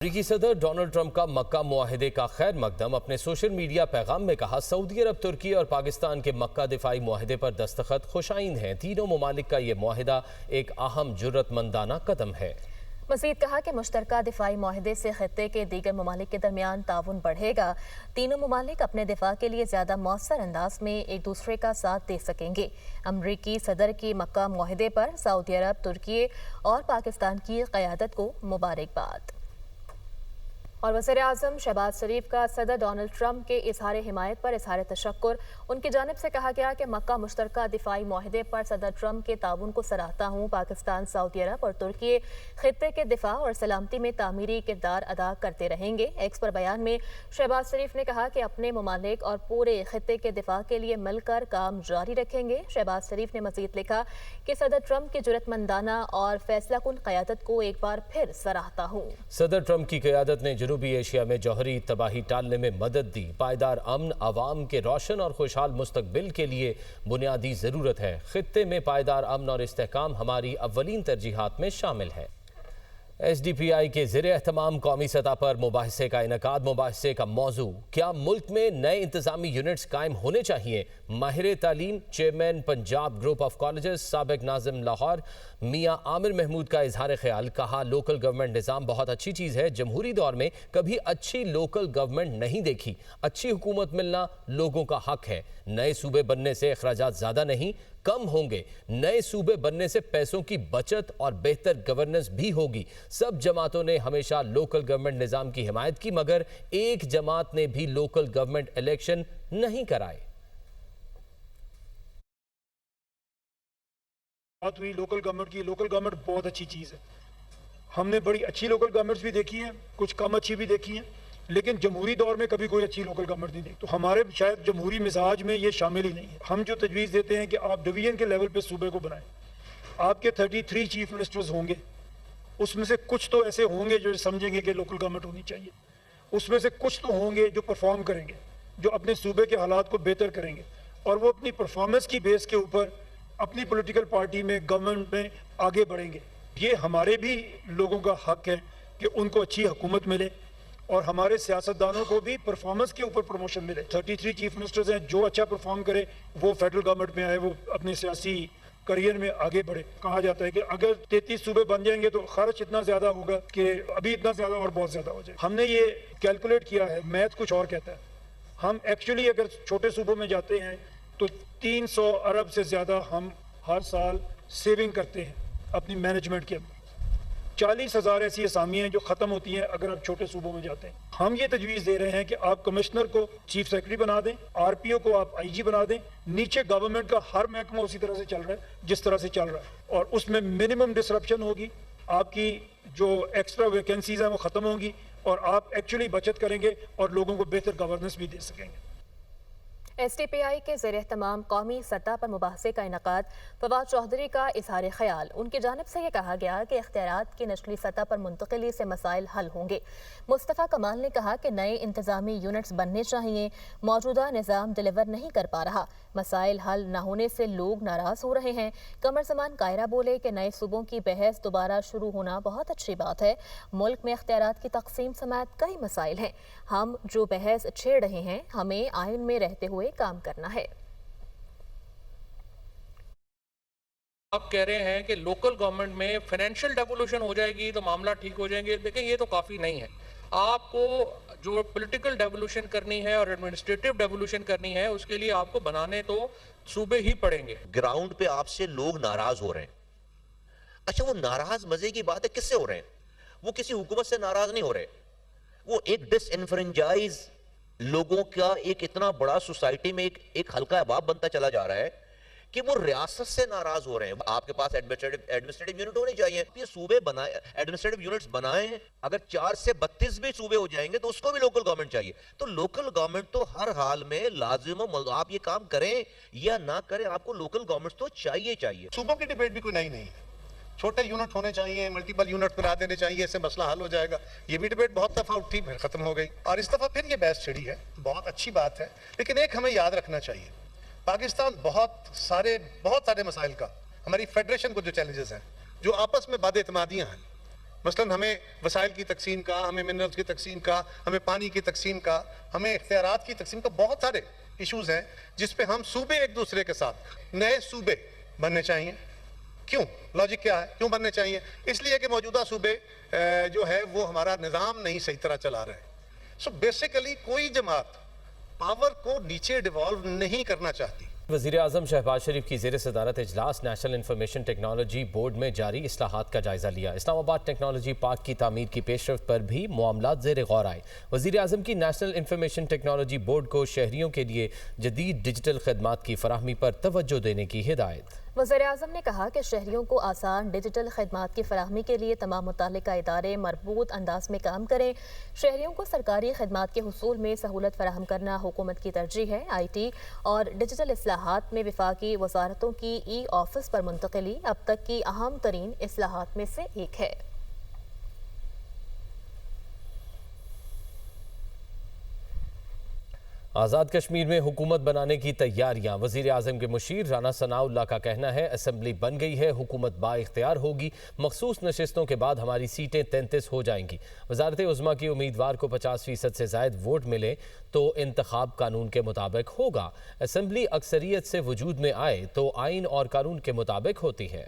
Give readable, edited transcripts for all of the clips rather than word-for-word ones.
अमरीकी सदर Donald Trump का मक्का मुआहिदे का खैर मकदम। अपने सोशल मीडिया पैगाम में कहा, सऊदी अरब, तुर्की और पाकिस्तान के मक्का दिफाई मुआहिदे पर दस्तखत खुशाइन हैं। तीनों ममालिक का ये मुआहिदा एक अहम जुर्रतमंदाना कदम है। मज़ीद कहा कि मुश्तरका दिफाई मुआहिदे से खित्ते के दीगर ममालिक के दरमियान ताउन बढ़ेगा। तीनों ममालिक अपने दिफा के लिए ज़्यादा मौसर अंदाज में एक दूसरे का साथ दे सकेंगे। अमरीकी सदर की मक्का मुआहिदे पर सऊदी अरब, तुर्की और पाकिस्तान की क़यादत को मुबारकबाद। और वज़ीर-ए-आज़म शहबाज शरीफ का सदर डोनाल्ड ट्रंप के इजहार हिमायत पर इजहार तशक्कुर। उनकी जानिब से कहा गया कि मक्का मुश्तरका दिफाई मुआहिदे पर सदर ट्रंप के ताउन को सराहता हूँ। पाकिस्तान, सऊदी अरब और तुर्की खित्ते के दिफा और सलामती में तामीरी किरदार अदा करते रहेंगे। एक्स पर बयान में शहबाज शरीफ ने कहा कि अपने ममालिक और पूरे खित्ते के दिफा के लिए मिलकर काम जारी रखेंगे। शहबाज शरीफ ने मज़ीद लिखा कि सदर ट्रंप की जुर्रतमंदाना और फैसलाकुन क़यादत को एक बार फिर सराहता हूँ। सदर ट्रंप की क़यादत ने जनूबी एशिया में जौहरी तबाही टालने में मदद दी। पायदार अमन आवाम के रोशन और खुशहाल मुस्तकबिल के लिए बुनियादी ज़रूरत है। खित्ते में पायदार अमन और इस्तेहकाम हमारी अव्वलीन तरजीहात में शामिल है। SDPI के ज़ेर-ए-एहतमाम कौमी सतह पर मुबाहिसे का इनकाद। मुबाहिसे का मौजू, क्या मुल्क में नए इंतज़ामी यूनिट्स कायम होने चाहिए? माहिर तालीम, chairman Punjab group of colleges, साबिक नाज़िम लाहौर मियाँ आमिर महमूद का इजहार ख्याल। कहा, लोकल गवर्नमेंट निज़ाम बहुत अच्छी चीज़ है। जमहूरी दौर में कभी अच्छी लोकल गवर्नमेंट नहीं देखी। अच्छी हुकूमत मिलना लोगों का हक है। नए सूबे बनने से अखराजात ज़्यादा नहीं, कम होंगे। नए सूबे बनने से पैसों की बचत और बेहतर गवर्नेंस भी होगी। सब जमातों ने हमेशा लोकल गवर्नमेंट निज़ाम की हिमायत की, मगर एक जमात ने भी लोकल गवर्नमेंट इलेक्शन नहीं कराए। बात हुई लोकल गवर्नमेंट की। लोकल गवर्नमेंट बहुत अच्छी चीज़ है। हमने बड़ी अच्छी लोकल गवर्नमेंट्स भी देखी हैं, कुछ कम अच्छी भी देखी हैं, लेकिन जमहूरी दौर में कभी कोई अच्छी लोकल गवर्नमेंट नहीं देखी। तो हमारे शायद जमहूरी मिजाज में ये शामिल ही नहीं है। हम जो तजवीज़ देते हैं कि आप डिवीजन के लेवल पे सूबे को बनाएं। आपके 33 चीफ मिनिस्टर्स होंगे, उसमें से कुछ तो ऐसे होंगे जो समझेंगे कि लोकल गवर्नमेंट होनी चाहिए। उसमें से कुछ तो होंगे जो परफॉर्म करेंगे, जो अपने सूबे के हालात को बेहतर करेंगे, और वो अपनी परफॉर्मेंस की बेस के ऊपर अपनी पॉलिटिकल पार्टी में, गवर्नमेंट में आगे बढ़ेंगे। ये हमारे भी लोगों का हक है कि उनको अच्छी हुकूमत मिले और हमारे सियासतदानों को भी परफॉर्मेंस के ऊपर प्रमोशन मिले। 33 चीफ मिनिस्टर्स हैं, जो अच्छा परफॉर्म करे वो फेडरल गवर्नमेंट में आए, वो अपने सियासी करियर में आगे बढ़े। कहा जाता है कि अगर 33 सूबे बन जाएंगे तो खर्च इतना ज्यादा होगा कि अभी इतना ज्यादा और बहुत ज्यादा हो जाए। हमने ये कैलकुलेट किया है, मैथ कुछ और कहता है। हम एक्चुअली अगर छोटे सूबों में जाते हैं तो 300 अरब से ज्यादा हम हर साल सेविंग करते हैं अपनी मैनेजमेंट के अंदर। 40,000 ऐसी असामी हैं जो ख़त्म होती हैं अगर आप छोटे सूबों में जाते हैं। हम ये तजवीज़ दे रहे हैं कि आप कमिश्नर को चीफ सेक्रेटरी बना दें, RPO को आप IG बना दें। नीचे गवर्नमेंट का हर महकमा उसी तरह से चल रहा है जिस तरह से चल रहा है, और उसमें मिनिमम डिसरप्शन होगी। आपकी जो एक्स्ट्रा वैकेंसीज हैं वो ख़त्म होंगी और आप एक्चुअली बचत करेंगे और लोगों को बेहतर गवर्नेंस भी दे सकेंगे। SDPI के ज़ेर-ए-एहतमाम कौमी सतह पर मुबाहसे का इनकाद। फवाद चौधरी का इजहार ख्याल। उनकी जानिब से ये कहा गया कि इख्तियारात की नस्ली सतह पर मुंतकिली से मसाइल हल होंगे। मुस्तफ़ा कमाल ने कहा कि नए इंतज़ामी यूनिट्स बनने चाहिए। मौजूदा निज़ाम डिलीवर नहीं कर पा रहा। मसाइल हल न होने से लोग नाराज़ हो रहे हैं। कमर ज़मान कायरा बोले कि नए सूबों की बहस दोबारा शुरू होना बहुत अच्छी बात है। मुल्क में इख्तियारात की तकसीम समेत कई मसाइल हैं। हम जो बहस छेड़ रहे हैं, हमें आइन में रहते हुए काम करना है। आप कह रहे हैं कि लोकल गवर्नमेंट में फाइनेंशियल डेवोल्यूशन हो जाएगी तो मामला ठीक हो जाएंगे, लेकिन ये तो काफ़ी नहीं है। आपको जो पॉलिटिकल डेवोल्यूशन करनी है और एडमिनिस्ट्रेटिव डेवोल्यूशन करनी है, उसके लिए आपको बनाने तो सूबे ही पड़ेंगे। ग्राउंड पे आपसे लोग नाराज हो रहे हैं। अच्छा, वो नाराज मजे की बात है, किससे हो रहे हैं? वो किसी हुकूमत से नाराज नहीं हो रहे। वो एक डिसइनफ्रेंचाइज लोगों का एक इतना बड़ा सोसाइटी में एक हल्का अहबाब बनता चला जा रहा है कि वो रियासत से नाराज हो रहे हैं। आपके पास एडमिनिस्ट्रेटिव यूनिट होने चाहिए। ये सूबे बनाए, एडमिनिस्ट्रेटिव यूनिट्स बनाए। अगर 4 से 32 भी सूबे हो जाएंगे तो उसको भी लोकल गवर्नमेंट चाहिए। तो लोकल गवर्नमेंट तो हर हाल में लाजिम, आप ये काम करें या ना करें, आपको लोकल गवर्नमेंट तो चाहिए। सूबों की डिबेट भी कोई नई नहीं है। छोटे यूनिट होने चाहिए, मल्टीपल यूनिट बना देने चाहिए, इससे मसला हल हो जाएगा। ये भी डिबेट बहुत दफ़ा उठी, फिर ख़त्म हो गई, और इस दफ़ा फिर ये बहस छिड़ी है। बहुत अच्छी बात है, लेकिन एक हमें याद रखना चाहिए, पाकिस्तान बहुत सारे मसाइल का, हमारी फेडरेशन को जो चैलेंजेस हैं, जो आपस में बद-एतमादियाँ हैं, مثلا ہمیں وسائل کی تقسیم کا، ہمیں منرلز کی تقسیم کا، ہمیں پانی کی تقسیم کا، ہمیں اختیارات کی تقسیم کا، بہت سارے ایشوز ہیں جس پہ ہم صوبے ایک دوسرے کے ساتھ نئے صوبے بننے چاہیے. کیوں؟ لاجک کیا ہے کیوں بننے چاہیے؟ اس لیے کہ موجودہ صوبے جو ہے وہ ہمارا نظام نہیں صحیح طرح چلا رہے. سو بیسیکلی کوئی جماعت پاور کو نیچے ڈیوالو نہیں کرنا چاہتی. وزیر اعظم شہباز شریف کی زیر صدارت اجلاس نیشنل انفارمیشن ٹیکنالوجی بورڈ میں جاری اصلاحات کا جائزہ لیا. اسلام آباد ٹیکنالوجی پارک کی تعمیر کی پیش رفت پر بھی معاملات زیر غور آئے. وزیر اعظم کی نیشنل انفارمیشن ٹیکنالوجی بورڈ کو شہریوں کے لیے جدید ڈیجیٹل خدمات کی فراہمی پر توجہ دینے کی ہدایت. وزیر اعظم نے کہا کہ شہریوں کو آسان ڈیجیٹل خدمات کی فراہمی کے لیے تمام متعلقہ ادارے مربوط انداز میں کام کریں. شہریوں کو سرکاری خدمات کے حصول میں سہولت فراہم کرنا حکومت کی ترجیح ہے. آئی ٹی اور ڈیجیٹل اصلاحات میں وفاقی وزارتوں کی ای آفس پر منتقلی اب تک کی اہم ترین اصلاحات میں سے ایک ہے. آزاد کشمیر میں حکومت بنانے کی تیاریاں. وزیر اعظم کے مشیر رانا ثناء اللہ کا کہنا ہے اسمبلی بن گئی ہے، حکومت با اختیار ہوگی، مخصوص نشستوں کے بعد ہماری سیٹیں 33 ہو جائیں گی. وزارت عظمیٰ کی امیدوار کو 50% سے زائد ووٹ ملے تو انتخاب قانون کے مطابق ہوگا. اسمبلی اکثریت سے وجود میں آئے تو آئین اور قانون کے مطابق ہوتی ہے.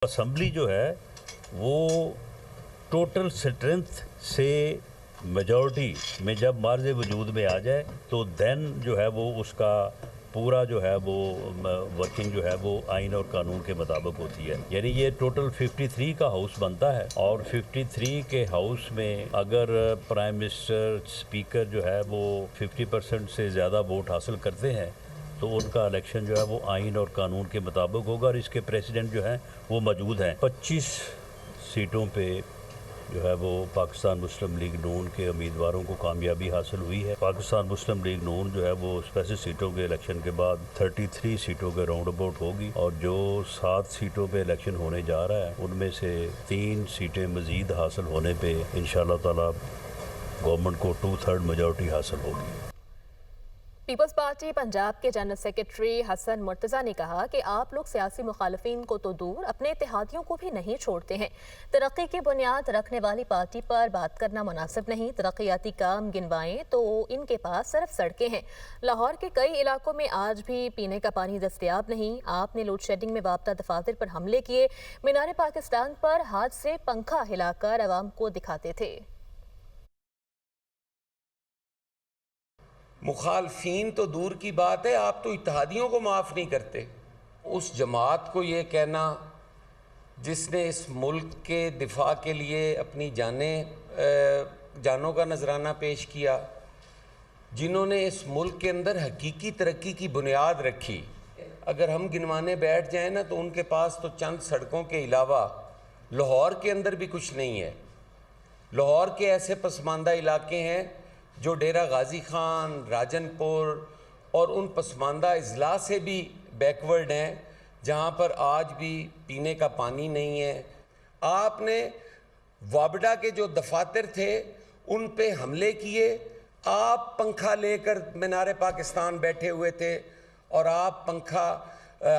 اسمبلی جو ہے وہ ٹوٹل اسٹرینتھ سے میجورٹی میں جب مارج وجود میں آ جائے تو دین جو ہے وہ اس کا پورا جو ہے وہ ورکنگ جو ہے وہ آئین اور قانون کے مطابق ہوتی ہے. یعنی یہ ٹوٹل 53 کا ہاؤس بنتا ہے اور 53 کے ہاؤس میں اگر پرائم منسٹر اسپیکر جو ہے وہ 50% سے زیادہ ووٹ حاصل کرتے ہیں تو ان کا الیکشن جو ہے وہ آئین اور قانون کے مطابق ہوگا اور اس کے پریزیڈنٹ جو ہیں وہ موجود ہیں. 25 سیٹوں پہ جو ہے وہ پاکستان مسلم لیگ نون کے امیدواروں کو کامیابی حاصل ہوئی ہے. پاکستان مسلم لیگ نون جو ہے وہ اسپیسیفک سیٹوں کے الیکشن کے بعد 33 سیٹوں کے راؤنڈ اباؤٹ ہوگی اور جو 7 سیٹوں پہ الیکشن ہونے جا رہا ہے ان میں سے 3 سیٹیں مزید حاصل ہونے پہ انشاءاللہ تعالی گورنمنٹ کو 2/3 میجورٹی حاصل ہوگی. پیپلز پارٹی پنجاب کے جنرل سیکرٹری حسن مرتضیٰ نے کہا کہ آپ لوگ سیاسی مخالفین کو تو دور اپنے اتحادیوں کو بھی نہیں چھوڑتے ہیں. ترقی کی بنیاد رکھنے والی پارٹی پر بات کرنا مناسب نہیں. ترقیاتی کام گنوائیں تو ان کے پاس صرف سڑکیں ہیں. لاہور کے کئی علاقوں میں آج بھی پینے کا پانی دستیاب نہیں. آپ نے لوڈ شیڈنگ میں وابستہ دفاتر پر حملے کیے. مینار پاکستان پر ہاتھ سے پنکھا ہلا کر عوام کو دکھاتے تھے. مخالفین تو دور کی بات ہے، آپ تو اتحادیوں کو معاف نہیں کرتے. اس جماعت کو یہ کہنا جس نے اس ملک کے دفاع کے لیے اپنی جانوں کا نذرانہ پیش کیا، جنہوں نے اس ملک کے اندر حقیقی ترقی کی بنیاد رکھی، اگر ہم گنوانے بیٹھ جائیں نا تو ان کے پاس تو چند سڑکوں کے علاوہ لاہور کے اندر بھی کچھ نہیں ہے. لاہور کے ایسے پسماندہ علاقے ہیں جو ڈیرہ غازی خان، راجن پور اور ان پسماندہ اضلاع سے بھی بیکورڈ ہیں جہاں پر آج بھی پینے کا پانی نہیں ہے. آپ نے وابڈا کے جو دفاتر تھے ان پہ حملے کیے. آپ پنکھا لے کر مینار پاکستان بیٹھے ہوئے تھے اور آپ پنکھا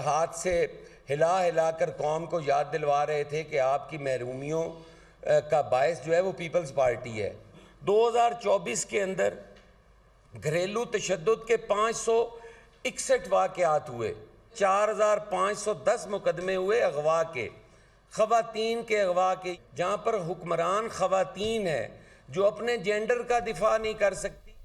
ہاتھ سے ہلا ہلا کر قوم کو یاد دلوا رہے تھے کہ آپ کی محرومیوں کا باعث جو ہے وہ پیپلز پارٹی ہے. 2024 کے اندر گھریلو تشدد کے 561 واقعات ہوئے، 4510 مقدمے ہوئے اغوا کے، خواتین کے اغوا کے، جہاں پر حکمران خواتین ہیں جو اپنے جینڈر کا دفاع نہیں کر سکتی.